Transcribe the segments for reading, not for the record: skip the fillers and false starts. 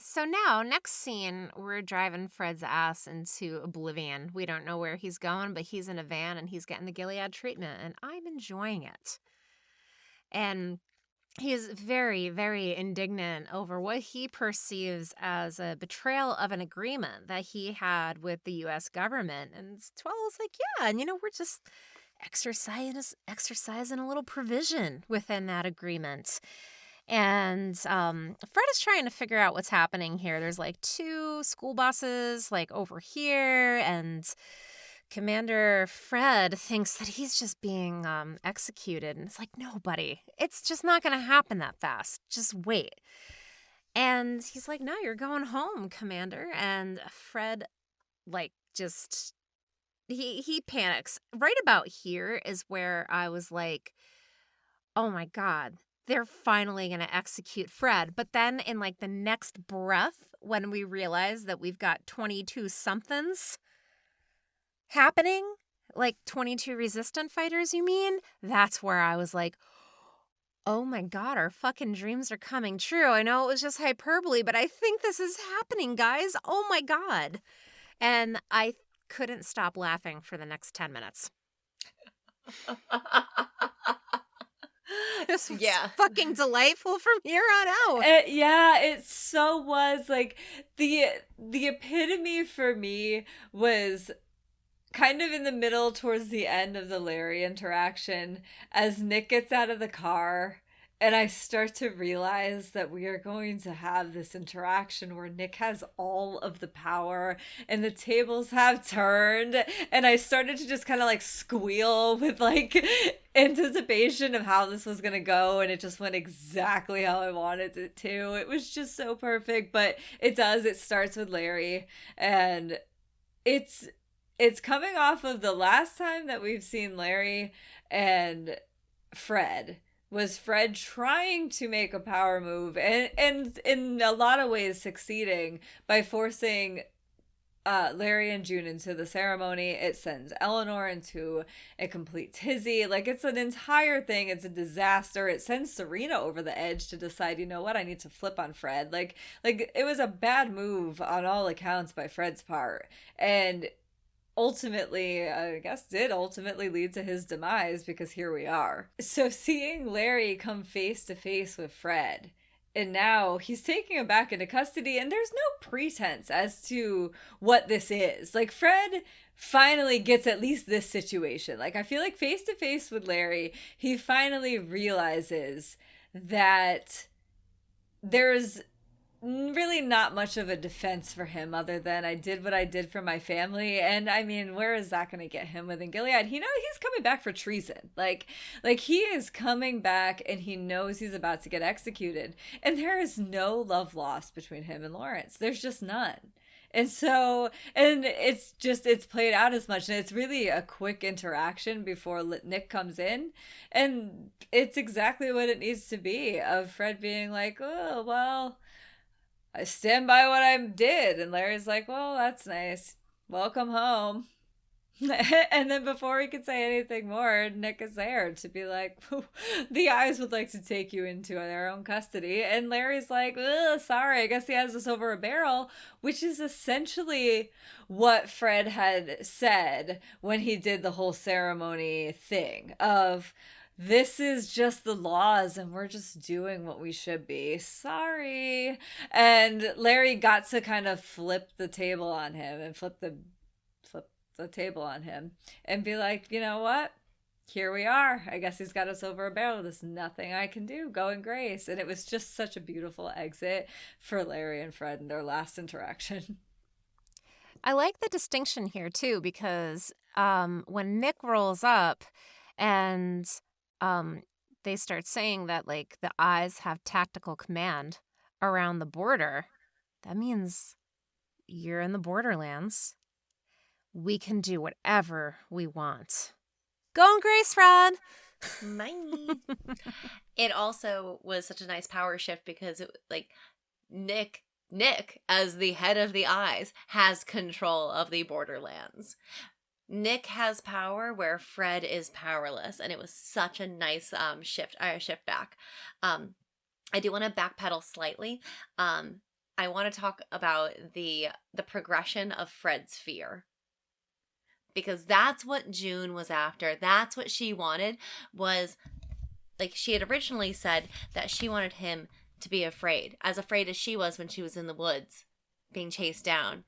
So now, next scene, we're driving Fred's ass into oblivion. We don't know where he's going, but he's in a van and he's getting the Gilead treatment, and I'm enjoying it. And he is very, very indignant over what he perceives as a betrayal of an agreement that he had with the U.S. government. And Twel's like, yeah, and we're just exercising a little provision within that agreement. And Fred is trying to figure out what's happening here. There's like two school buses like over here, and Commander Fred thinks that he's just being executed. And it's like, no, buddy, it's just not going to happen that fast. Just wait. And he's like, no, you're going home, Commander. And Fred, like, just he panics. Right about here is where I was like, oh my God, they're finally going to execute Fred. But then in like the next breath, when we realize that we've got 22 somethings happening, like 22 resistant fighters, you mean? That's where I was like, oh my God, our fucking dreams are coming true. I know it was just hyperbole, but I think this is happening, guys. Oh my God. And I couldn't stop laughing for the next 10 minutes. This was fucking delightful from here on out. It so was. Like, the epitome for me was kind of in the middle towards the end of the Larry interaction, as Nick gets out of the car and I start to realize that we are going to have this interaction where Nick has all of the power and the tables have turned, and I started to just kind of like squeal with like anticipation of how this was going to go, and it just went exactly how I wanted it to. It was just so perfect, but it starts with Larry, and it's coming off of the last time that we've seen Larry and Fred. Was Fred trying to make a power move and in a lot of ways succeeding by forcing Larry and June into the ceremony. It sends Eleanor into a complete tizzy. Like, it's an entire thing. It's a disaster. It sends Serena over the edge to decide, you know what, I need to flip on Fred. Like it was a bad move on all accounts by Fred's part. And ultimately, I guess, did ultimately lead to his demise, because here we are. So seeing Larry come face to face with Fred, and now he's taking him back into custody, and there's no pretense as to what this is. Like, Fred finally gets at least this situation. Like, I feel like face to face with Larry, he finally realizes that there's really not much of a defense for him other than I did what I did for my family. And I mean, where is that going to get him within Gilead? He's coming back for treason. Like he is coming back, and he knows he's about to get executed. And there is no love lost between him and Lawrence. There's just none. And so, and it's played out as much, and it's really a quick interaction before Nick comes in, and it's exactly what it needs to be, of Fred being like, oh, well, I stand by what I did. And Larry's like, well, that's nice. Welcome home. And then before he could say anything more, Nick is there to be like, the eyes would like to take you into their own custody. And Larry's like, sorry, I guess he has this over a barrel, which is essentially what Fred had said when he did the whole ceremony thing of, this is just the laws and we're just doing what we should be. Sorry. And Larry got to kind of flip the table on him and flip the table on him and be like, you know what? Here we are. I guess he's got us over a barrel. There's nothing I can do. Go in grace. And it was just such a beautiful exit for Larry and Fred in their last interaction. I like the distinction here too, because when Nick rolls up and they start saying that like the eyes have tactical command around the border, that means you're in the borderlands. We can do whatever we want. Go in grace, Fred. Bye. It also was such a nice power shift because it, like, Nick, as the head of the eyes, has control of the borderlands. Nick has power where Fred is powerless, and it was such a nice shift back. I do want to backpedal slightly. I want to talk about the progression of Fred's fear, because that's what June was after. That's what she wanted, was like, she had originally said that she wanted him to be afraid as she was when she was in the woods being chased down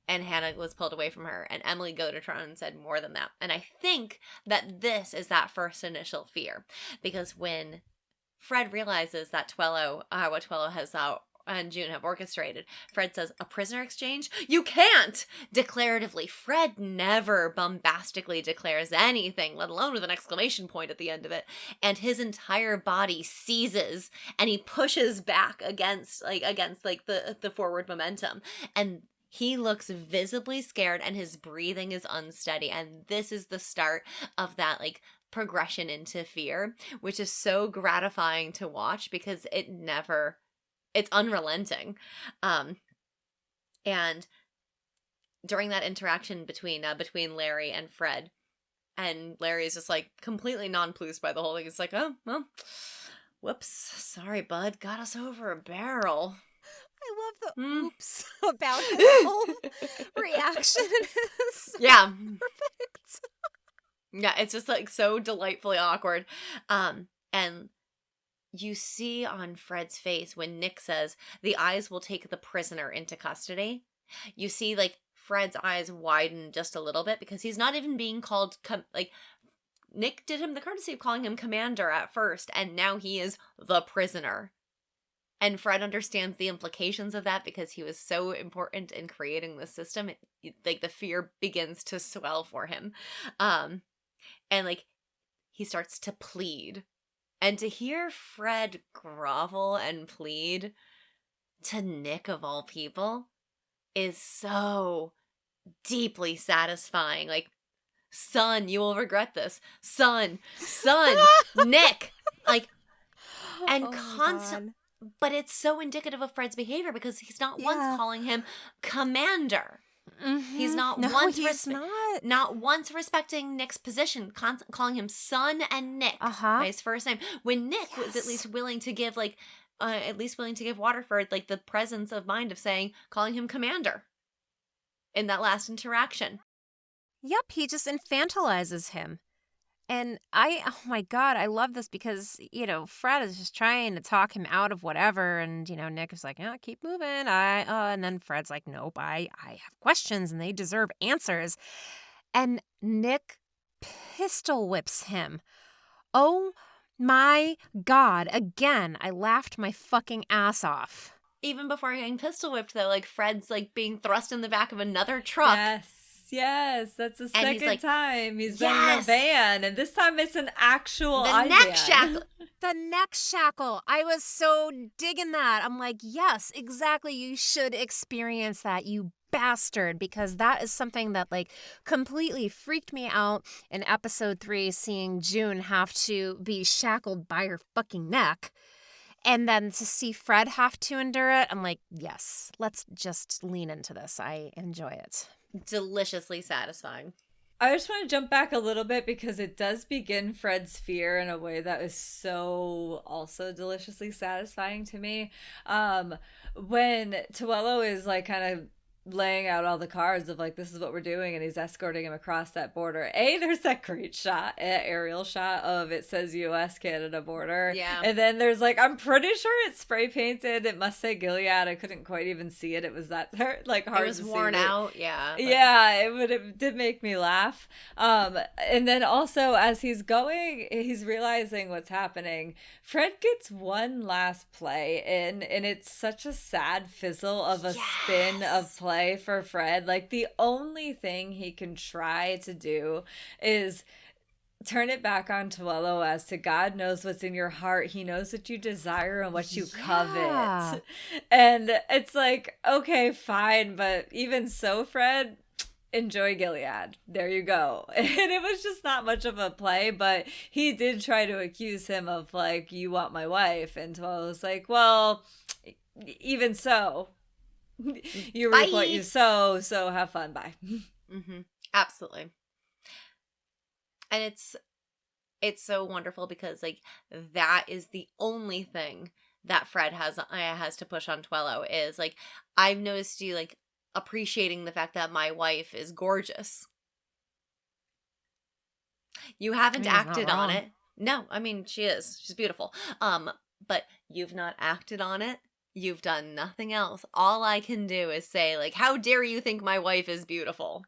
and Hannah was pulled away from her, and Emily goaded her on and said more than that. And I think that this is that first initial fear, because when Fred realizes that what Twello has and June have orchestrated, Fred says, "A prisoner exchange? You can't!" Declaratively. Fred never bombastically declares anything, let alone with an exclamation point at the end of it. And his entire body seizes, and he pushes back against the forward momentum. And he looks visibly scared, and his breathing is unsteady. And this is the start of that, like, progression into fear, which is so gratifying to watch because it's unrelenting. And during that interaction between Larry and Fred, and Larry is just like completely nonplussed by the whole thing. It's like, oh, well, whoops, sorry, bud, got us over a barrel. I love the oops about his whole reaction. Yeah. Perfect. Yeah, it's just like so delightfully awkward. And you see on Fred's face when Nick says the eyes will take the prisoner into custody, you see like Fred's eyes widen just a little bit, because he's not even being called Nick did him the courtesy of calling him commander at first, and now he is the prisoner. And Fred understands the implications of that because he was so important in creating the system. Like the fear begins to swell for him. And like he starts to plead. And to hear Fred grovel and plead to Nick, of all people, is so deeply satisfying. Like, son, you will regret this. Son, Nick. Like, and constant. But it's so indicative of Fred's behavior, because he's not once calling him commander. Mm-hmm. He's not not once respecting Nick's position, calling him son and Nick by his first name. When Nick was at least willing to give Waterford like the presence of mind of calling him commander in that last interaction. Yep, he just infantilizes him. And oh my God, I love this because, Fred is just trying to talk him out of whatever. And, Nick is like, yeah, keep moving. And then Fred's like, nope, I have questions and they deserve answers. And Nick pistol whips him. Oh my God. Again, I laughed my fucking ass off. Even before getting pistol whipped, though, like Fred's like being thrust in the back of another truck. Yes, that's the second time he's been in a van, and this time it's an actual neck shackle. The neck shackle. I was so digging that. I'm like, yes, exactly. You should experience that, you bastard, because that is something that like completely freaked me out in episode 3, seeing June have to be shackled by her fucking neck. And then to see Fred have to endure it, I'm like, yes, let's just lean into this. I enjoy it. Deliciously satisfying. I just want to jump back a little bit because it does begin Fred's fear in a way that is so also deliciously satisfying to me. When Twello is like kind of laying out all the cards of like, this is what we're doing, and he's escorting him across that border. There's that great aerial shot of it says US Canada border. Yeah. And then there's like, I'm pretty sure it's spray painted. It must say Gilead. I couldn't quite even see it. It was that like hard to see. It was worn out. Yeah. But... yeah, it did make me laugh. And then also as he's realizing what's happening. Fred gets one last play in, and it's such a sad fizzle of a spin of play for Fred. Like the only thing he can try to do is turn it back on Twello as to God knows what's in your heart. He knows what you desire and what you covet. And it's like, okay, fine. But even so, Fred, enjoy Gilead. There you go. And it was just not much of a play, but he did try to accuse him of like, you want my wife. And Twello was like, well, even so, you reap what you sow, so have fun. Bye. Mm-hmm. Absolutely. And it's so wonderful because like that is the only thing that Fred has to push on Twello is like, I've noticed you like appreciating the fact that my wife is gorgeous. You haven't I mean, he's not acted on wrong. it. No, I mean, she is. She's beautiful. But you've not acted on it. You've done nothing else. All I can do is say, like, how dare you think my wife is beautiful?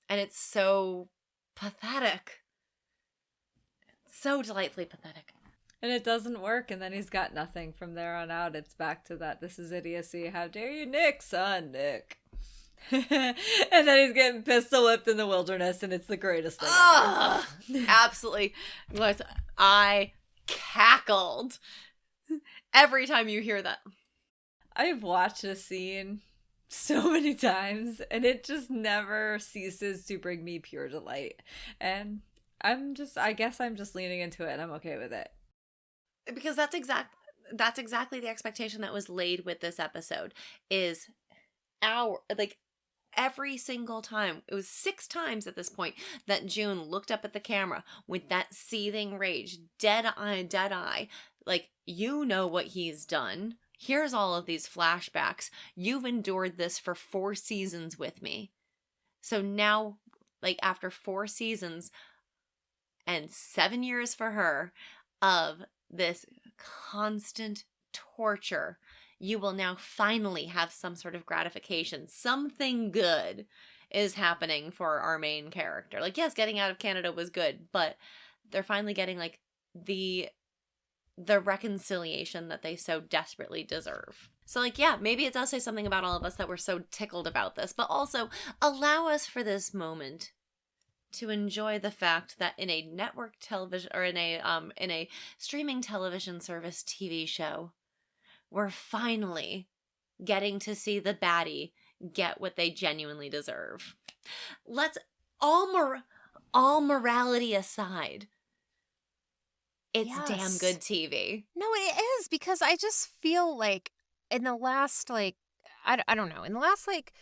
And it's so pathetic. So delightfully pathetic. And it doesn't work, and then he's got nothing from there on out. It's back to that. This is idiocy. How dare you, Nick, son, Nick. And then he's getting pistol whipped in the wilderness, and it's the greatest thing ever. Absolutely. I cackled every time you hear that. I've watched this scene so many times, and it just never ceases to bring me pure delight. And I guess I'm just leaning into it, and I'm okay with it. Because that's exactly the expectation that was laid with this episode is every single time. It was 6 times at this point that June looked up at the camera with that seething rage, dead eye, like, you know what he's done. Here's all of these flashbacks. You've endured this for 4 seasons with me. So now, like, after 4 seasons and 7 years for her of this constant torture, you will now finally have some sort of gratification. Something good is happening for our main character. Like, yes, getting out of Canada was good, but they're finally getting, like, the reconciliation that they so desperately deserve. So, like, yeah, maybe it does say something about all of us that we're so tickled about this, but also allow us for this moment to enjoy the fact that in a network television or in a streaming television service TV show, we're finally getting to see the baddie get what they genuinely deserve. Let's all morality aside, it's Yes. damn good TV. No, it is, because I just feel like in the last, like, I don't know, in the last, like,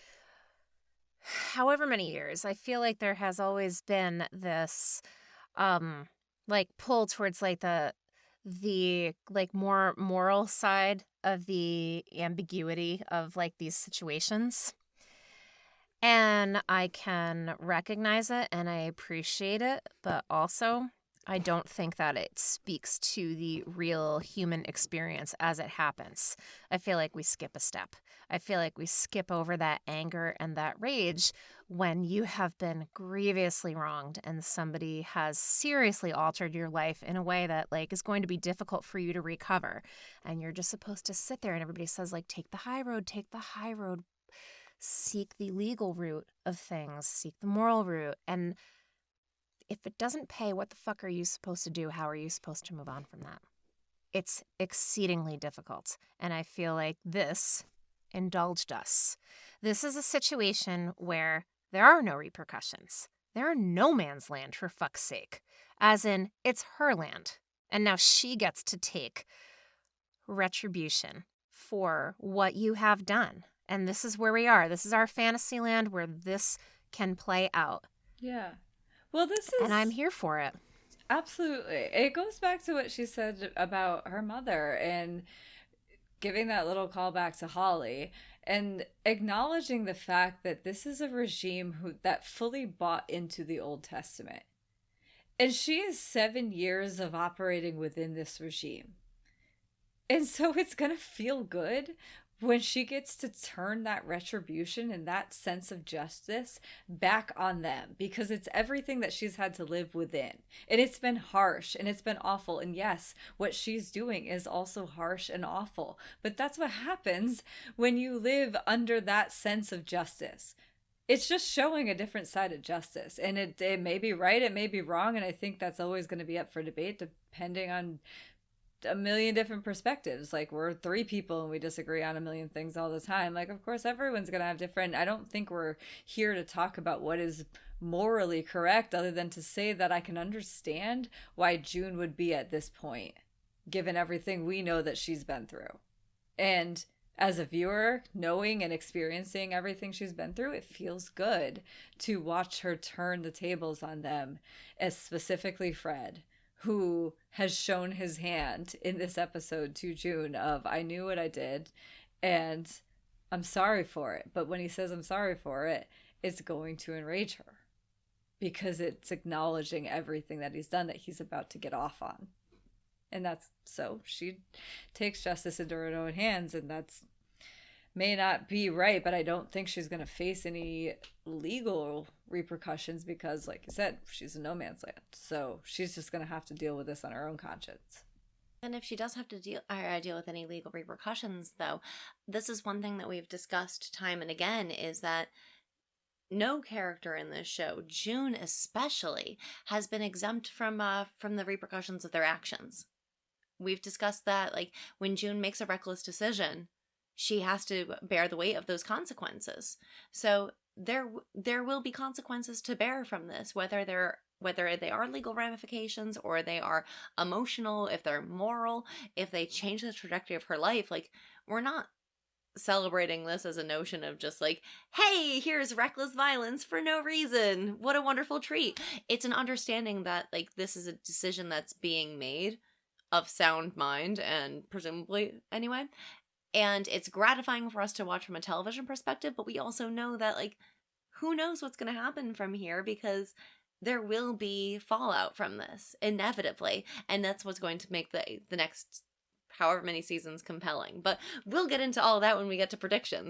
however many years, I feel like there has always been this, like, pull towards, like, the like, more moral side of the ambiguity of, like, these situations. And I can recognize it and I appreciate it, but also I don't think that it speaks to the real human experience as it happens. I feel like we skip a step. I feel like we skip over that anger and that rage when you have been grievously wronged and somebody has seriously altered your life in a way that, like, is going to be difficult for you to recover. And you're just supposed to sit there and everybody says, like, take the high road, seek the legal route of things, seek the moral route. And if it doesn't pay, what the fuck are you supposed to do? How are you supposed to move on from that? It's exceedingly difficult. And I feel like this indulged us. This is a situation where there are no repercussions. There are no man's land, for fuck's sake. As in, it's her land. And now she gets to take retribution for what you have done. And this is where we are. This is our fantasy land where this can play out. Yeah. Well, this is... And I'm here for it. Absolutely. It goes back to what she said about her mother and giving that little callback to Holly and acknowledging the fact that this is a regime that fully bought into the Old Testament. And she is 7 years of operating within this regime. And so it's going to feel good when she gets to turn that retribution and that sense of justice back on them, because it's everything that she's had to live within. And it's been harsh and it's been awful. And yes, what she's doing is also harsh and awful. But that's what happens when you live under that sense of justice. It's just showing a different side of justice. And it may be right, it may be wrong. And I think that's always going to be up for debate depending on a million different perspectives. Like, we're 3 people and we disagree on a million things all the time. Like, of course everyone's gonna have different. I don't think we're here to talk about what is morally correct, other than to say that I can understand why June would be at this point, given everything we know that she's been through. And as a viewer, knowing and experiencing everything she's been through, it feels good to watch her turn the tables on them, as specifically Fred, who has shown his hand in this episode to June of, I knew what I did and I'm sorry for it. But when he says I'm sorry for it, it's going to enrage her because it's acknowledging everything that he's done that he's about to get off on. And that's so she takes justice into her own hands, and that's may not be right, but I don't think she's going to face any legal repercussions because, like you said, she's in no man's land. So she's just going to have to deal with this on her own conscience. And if she does have to deal with any legal repercussions, though, this is one thing that we've discussed time and again, is that no character in this show, June especially, has been exempt from the repercussions of their actions. We've discussed that, like, when June makes a reckless decision, she has to bear the weight of those consequences. So there will be consequences to bear from this, whether they are legal ramifications or they are emotional, if they're moral, if they change the trajectory of her life. Like, we're not celebrating this as a notion of just like, hey, here's reckless violence for no reason. What a wonderful treat. It's an understanding that, like, this is a decision that's being made of sound mind, and presumably anyway. And it's gratifying for us to watch from a television perspective, but we also know that, like, who knows what's going to happen from here, because there will be fallout from this, inevitably. And that's what's going to make the next however many seasons compelling. But we'll get into all of that when we get to predictions,